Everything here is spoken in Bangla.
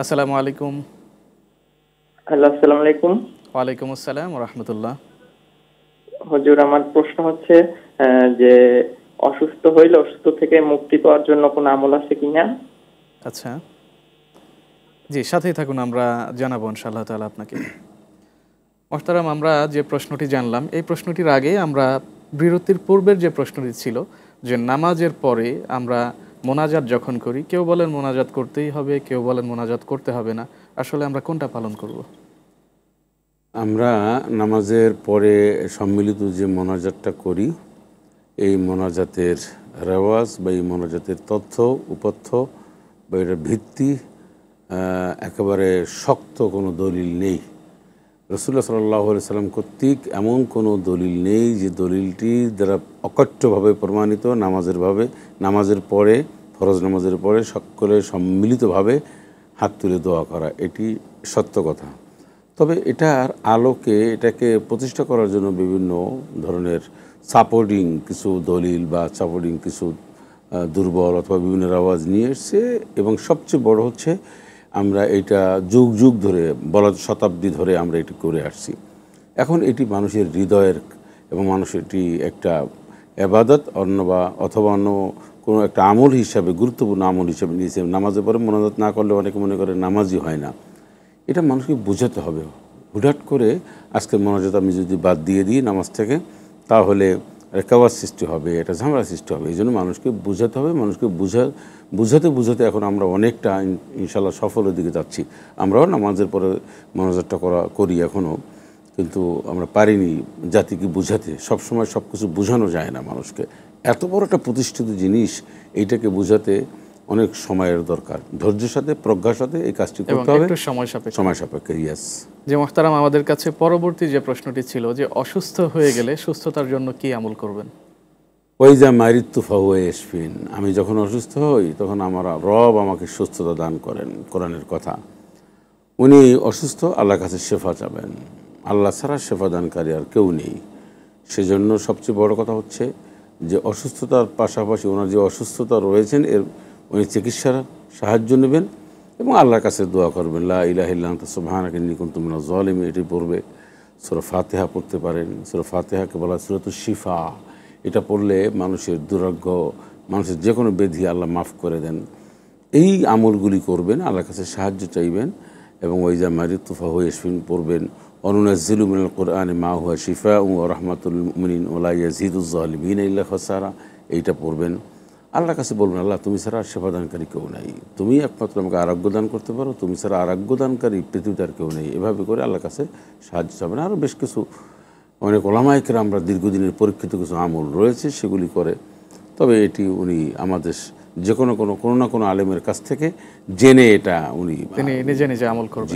আসসালামু আলাইকুম। হ্যালো, আসসালামু আলাইকুম। ওয়ালাইকুম আসসালাম ওয়া রাহমাতুল্লাহ। হুজুর, আমার প্রশ্ন হচ্ছে যে অসুস্থ হইলে অসুস্থ থেকে মুক্তি পাওয়ার জন্য কোনো আমল আছে কিনা? আচ্ছা। জি, সাথেই থাকুন, আমরা জানাবো ইনশাআল্লাহ তাআলা আপনাকে। মোহতারাম, আমরা যে প্রশ্নটি জানলাম, এই প্রশ্নটির আগে আমরা বিরতির পূর্বের যে প্রশ্নটি ছিল যে নামাজের পরে আমরা মোনাজাত যখন করি, কেউ বলেন মোনাজাত করতেই হবে, কেউ বলেন মোনাজাত করতে হবে না। আসলে আমরা কোনটা পালন করব? আমরা নামাজের পরে সম্মিলিত যে মোনাজাতটা করি, এই মোনাজাতের রেওয়াজ বা এই মোনাজাতের তথ্য উপথ্য বা এটার ভিত্তি একেবারে শক্ত কোনো দলিল নেই। রাসূলুল্লাহ সাল্লাল্লাহু আলাইহি সাল্লাম কর্তৃক এমন কোনো দলিল নেই যে দলিলটি দ্বারা অকট্যভাবে প্রমাণিত নামাজের পরে, ফরজ নামাজের পরে সকলে সম্মিলিতভাবে হাত তুলে দোয়া করা, এটি সত্য কথা। তবে এটার আলোকে এটাকে প্রতিষ্ঠা করার জন্য বিভিন্ন ধরনের সাপোর্টিং কিছু দলিল বা সাপোর্টিং কিছু দুর্বল অথবা বিভিন্ন আওয়াজ নিয়ে এসছে, এবং সবচেয়ে বড় হচ্ছে আমরা এটা যুগ যুগ ধরে শতাব্দী ধরে আমরা এটি করে আসছি। এখন এটি মানুষের হৃদয়ের এবং মানুষ এটি একটা এবাদত অথবা অন্য কোনো একটা আমল হিসাবে, গুরুত্বপূর্ণ আমল হিসাবে নিয়েছে। নামাজের পরে মোনাজাত না করলে অনেকে মনে করে নামাজই হয় না। এটা মানুষকে বোঝাতে হবে। হুটহাট করে আজকে মোনাজাত আমি যদি বাদ দিয়ে দিই নামাজ থেকে, তাহলে রেকাওয়ার সৃষ্টি হবে, এটা ঝামেলা সৃষ্টি হবে। এই জন্য মানুষকে বোঝাতে হবে। মানুষকে বুঝাতে এখন আমরা অনেকটা ইনশাল্লাহ সফলের দিকে যাচ্ছি। আমরাও নামাজের পরে মোনাজাতটা করি এখনও, কিন্তু আমরা পারিনি জাতিকে বুঝাতে। সবসময় সব কিছু বোঝানো যায় না মানুষকে। এত বড় একটা প্রতিষ্ঠিত জিনিস, এইটাকে বোঝাতে অনেক সময়ের দরকার। ধৈর্যের সাথে, প্রজ্ঞার সাথে এই কাজটি করতে হবে, একটু সময় সাপেক্ষে। ইয়েস। যে মোহতারাম, আমাদের কাছে পরবর্তী যে প্রশ্নটি ছিল যে অসুস্থ হয়ে গেলে সুস্থতার জন্য কি আমল করবেন? ওয়াইজা মারিত্তু ফাহুয়া ইয়াশফিন। আমি যখন অসুস্থ হই তখন আমার রব আমাকে সুস্থতা দান করেন। কোরআনের কথা। উনি অসুস্থ, আল্লাহর কাছে শেফা চাবেন। আল্লাহ ছাড়া শেফা দানকারী আর কেউ নেই। সেজন্য সবচেয়ে বড় কথা হচ্ছে যে অসুস্থতার পাশাপাশি ওনার যে অসুস্থতা রয়েছেন উনি চিকিৎসার সাহায্য নেবেন এবং আল্লাহর কাছে দোয়া করবেন। লা ইলাহা ইল্লা আনতা সুবহানাকা ইন্নী কুনতু মিনাজ জালিমিন। এটি পড়বে। সূরা ফাতিহা পড়তে পারেন। সূরা ফাতিহাকে বলা হয় সূরাতুশ শিফা। এটা পড়লে মানুষের দুরারোগ্য, মানুষের যে কোনো ব্যাধি আল্লাহ মাফ করে দেন। এই আমলগুলি করবেন, আল্লাহর কাছে সাহায্য চাইবেন এবং ওয়াইজা মারিত্তু ফাহুয়া ইয়াশফিন পড়বেন। অনুনাজ্জিলু মিনাল কুরআনি মা হুয়া শিফাউন ওয়া রাহমাতুল লিল মুমিনিন ওয়া লা ইয়াজিদুজ জালিমিনা ইল্লা খাসারা। এইটা পড়বেন। আল্লাহর কাছে বলবেন, আল্লাহ তুমি ছাড়া আর সেবাদানকারী কেউ নাই, তুমি একমাত্র আমাকে আরোগ্য দান করতে পারো, তুমি ছাড়া আরোগ্য দানকারী পৃথিবীতে আর কেউ নেই। এভাবে করে আল্লাহর কাছে সাহায্য চাবেন। আরও বেশ কিছু অনেক ওলামায়ে কেরাম আমরা দীর্ঘদিনের পরীক্ষিত কিছু আমল রয়েছে সেগুলি করে। তবে এটি উনি আমাদের যে কোনো না কোনো আলেমের কাছ থেকে জেনে এটা উনি নিজে নিজে আমল করবেন।